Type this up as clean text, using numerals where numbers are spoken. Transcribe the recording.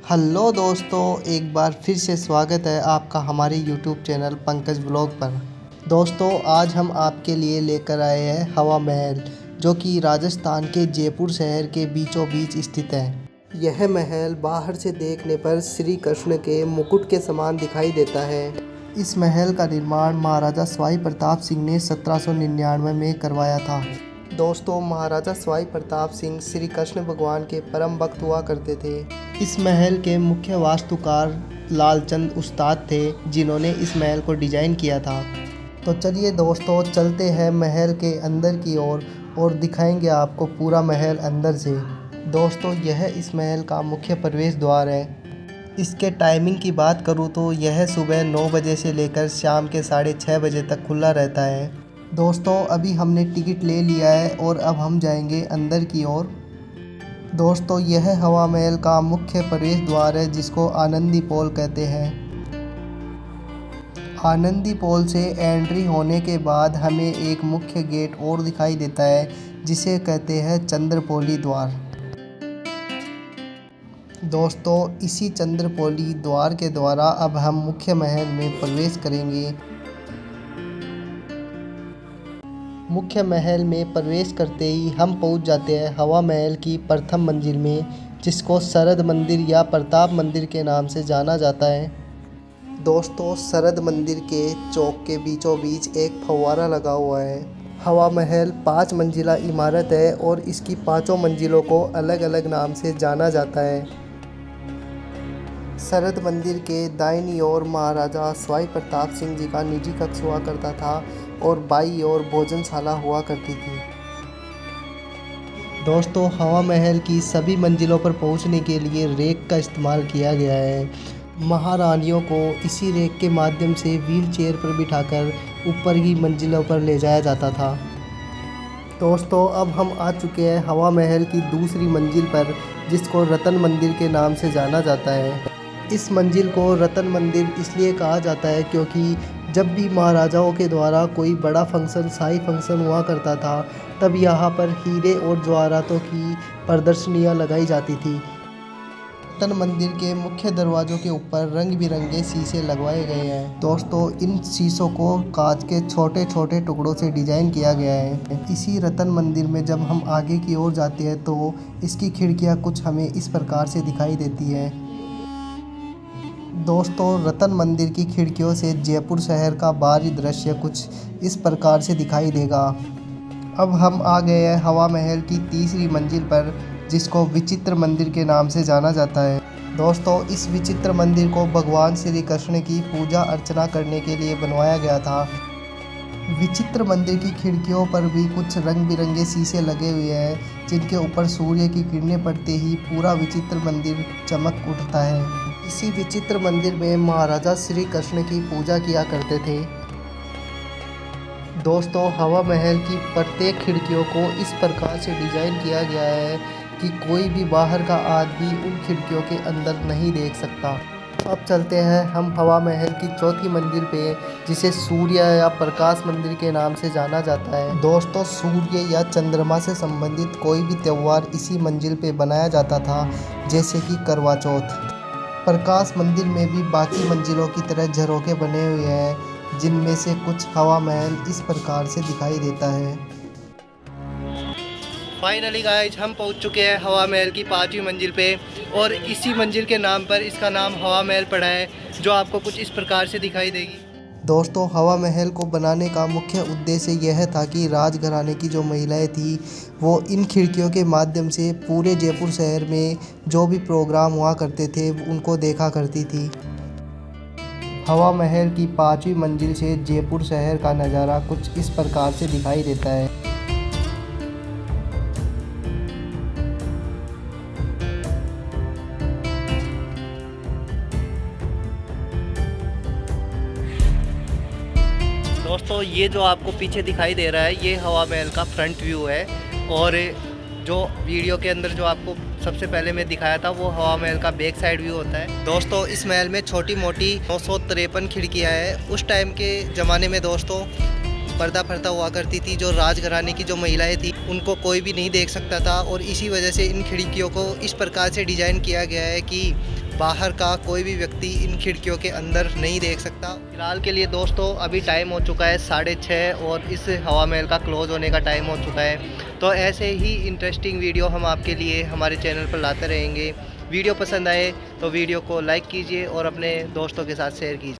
Hello दोस्तों, एक बार फिर से स्वागत है आपका हमारे यूट्यूब चैनल पंकज ब्लॉग पर। दोस्तों, आज हम आपके लिए लेकर आए हैं हवा महल, जो कि राजस्थान के जयपुर शहर के बीचों बीच स्थित है। यह महल बाहर से देखने पर श्री कृष्ण के मुकुट के समान दिखाई देता है। इस महल का निर्माण महाराजा स्वाई प्रताप सिंह ने 1799 में करवाया था। दोस्तों, महाराजा स्वाई प्रताप सिंह श्री कृष्ण भगवान के परम भक्त हुआ करते थे। इस महल के मुख्य वास्तुकार लालचंद उस्ताद थे, जिन्होंने इस महल को डिजाइन किया था। तो चलिए दोस्तों, चलते हैं महल के अंदर की ओर और दिखाएंगे आपको पूरा महल अंदर से। दोस्तों, यह इस महल का मुख्य प्रवेश द्वार है। इसके टाइमिंग की बात करूँ तो यह सुबह 9 बजे से लेकर शाम के 6:30 बजे तक खुला रहता है। दोस्तों, अभी हमने टिकट ले लिया है और अब हम जाएंगे अंदर की ओर। दोस्तों, यह हवा महल का मुख्य प्रवेश द्वार है, जिसको आनंदी पोल कहते हैं। आनंदी पोल से एंट्री होने के बाद हमें एक मुख्य गेट और दिखाई देता है, जिसे कहते हैं चंद्रपोली द्वार। दोस्तों, इसी चंद्रपोली द्वार के द्वारा अब हम मुख्य महल में प्रवेश करेंगे। मुख्य महल में प्रवेश करते ही हम पहुंच जाते हैं हवा महल की प्रथम मंजिल में, जिसको शरद मंदिर या प्रताप मंदिर के नाम से जाना जाता है। दोस्तों, शरद मंदिर के चौक के बीचों बीच एक फव्वारा लगा हुआ है। हवा महल 5 मंजिला इमारत है और इसकी 5 मंजिलों को अलग अलग नाम से जाना जाता है। शरद मंदिर के दाहिनी ओर महाराजा स्वाई प्रताप सिंह जी का निजी कक्ष हुआ करता था और बाईं ओर भोजनशाला हुआ करती थी। दोस्तों, हवा महल की सभी मंजिलों पर पहुंचने के लिए रेक का इस्तेमाल किया गया है। महारानियों को इसी रेक के माध्यम से व्हील चेयर पर बिठाकर ऊपर की मंजिलों पर ले जाया जाता था। दोस्तों, अब हम आ चुके हैं हवा महल की दूसरी मंजिल पर, जिसको रतन मंदिर के नाम से जाना जाता है। इस मंजिल को रतन मंदिर इसलिए कहा जाता है क्योंकि जब भी महाराजाओं के द्वारा कोई बड़ा फंक्शन, शाही फंक्शन हुआ करता था, तब यहाँ पर हीरे और जवाहरातों की प्रदर्शनियाँ लगाई जाती थी। रतन मंदिर के मुख्य दरवाज़ों के ऊपर रंग बिरंगे शीशे लगवाए गए हैं। दोस्तों, इन शीशों को कांच के छोटे छोटे टुकड़ों से डिजाइन किया गया है। इसी रतन मंदिर में जब हम आगे की ओर जाते हैं तो इसकी खिड़कियाँ कुछ हमें इस प्रकार से दिखाई देती है। दोस्तों, रतन मंदिर की खिड़कियों से जयपुर शहर का बाहरी दृश्य कुछ इस प्रकार से दिखाई देगा। अब हम आ गए हैं हवा महल की तीसरी मंजिल पर, जिसको विचित्र मंदिर के नाम से जाना जाता है। दोस्तों, इस विचित्र मंदिर को भगवान श्री कृष्ण की पूजा अर्चना करने के लिए बनवाया गया था। विचित्र मंदिर की खिड़कियों पर भी कुछ रंग बिरंगे शीशे लगे हुए हैं, जिनके ऊपर सूर्य की किरणें पड़ते ही पूरा विचित्र मंदिर चमक उठता है। इसी विचित्र मंदिर में महाराजा श्री कृष्ण की पूजा किया करते थे। दोस्तों, हवा महल की प्रत्येक खिड़कियों को इस प्रकार से डिजाइन किया गया है कि कोई भी बाहर का आदमी उन खिड़कियों के अंदर नहीं देख सकता। अब चलते हैं हम हवा महल की चौथी मंजिल पे, जिसे सूर्य या प्रकाश मंदिर के नाम से जाना जाता है। दोस्तों, सूर्य या चंद्रमा से संबंधित कोई भी त्यौहार इसी मंजिल पे बनाया जाता था, जैसे कि करवा चौथ। प्रकाश मंदिर में भी बाकी मंजिलों की तरह झरोखे बने हुए हैं, जिनमें से कुछ हवा महल इस प्रकार से दिखाई देता है। फाइनली गाइज, हम पहुंच चुके हैं हवा महल की 5वीं मंजिल पे और इसी मंजिल के नाम पर इसका नाम हवा महल पड़ा है, जो आपको कुछ इस प्रकार से दिखाई देगी। दोस्तों, हवा महल को बनाने का मुख्य उद्देश्य यह था कि राजघराने की जो महिलाएं थी, वो इन खिड़कियों के माध्यम से पूरे जयपुर शहर में जो भी प्रोग्राम हुआ करते थे उनको देखा करती थी। हवा महल की 5वीं मंजिल से जयपुर शहर का नज़ारा कुछ इस प्रकार से दिखाई देता है। दोस्तों, ये जो आपको पीछे दिखाई दे रहा है, ये हवा महल का फ्रंट व्यू है और जो वीडियो के अंदर जो आपको सबसे पहले मैं दिखाया था, वो हवा महल का बैक साइड व्यू होता है। दोस्तों, इस महल में छोटी मोटी 953 खिड़कियाँ हैं। उस टाइम के ज़माने में दोस्तों पर्दा प्रथा हुआ करती थी। जो राजघराने की जो महिलाएं थी उनको कोई भी नहीं देख सकता था और इसी वजह से इन खिड़कियों को इस प्रकार से डिज़ाइन किया गया है कि बाहर का कोई भी व्यक्ति इन खिड़कियों के अंदर नहीं देख सकता। फिलहाल के लिए दोस्तों अभी टाइम हो चुका है 6:30 और इस हवा महल का क्लोज़ होने का टाइम हो चुका है। तो ऐसे ही इंटरेस्टिंग वीडियो हम आपके लिए हमारे चैनल पर लाते रहेंगे। वीडियो पसंद आए तो वीडियो को लाइक कीजिए और अपने दोस्तों के साथ शेयर कीजिए।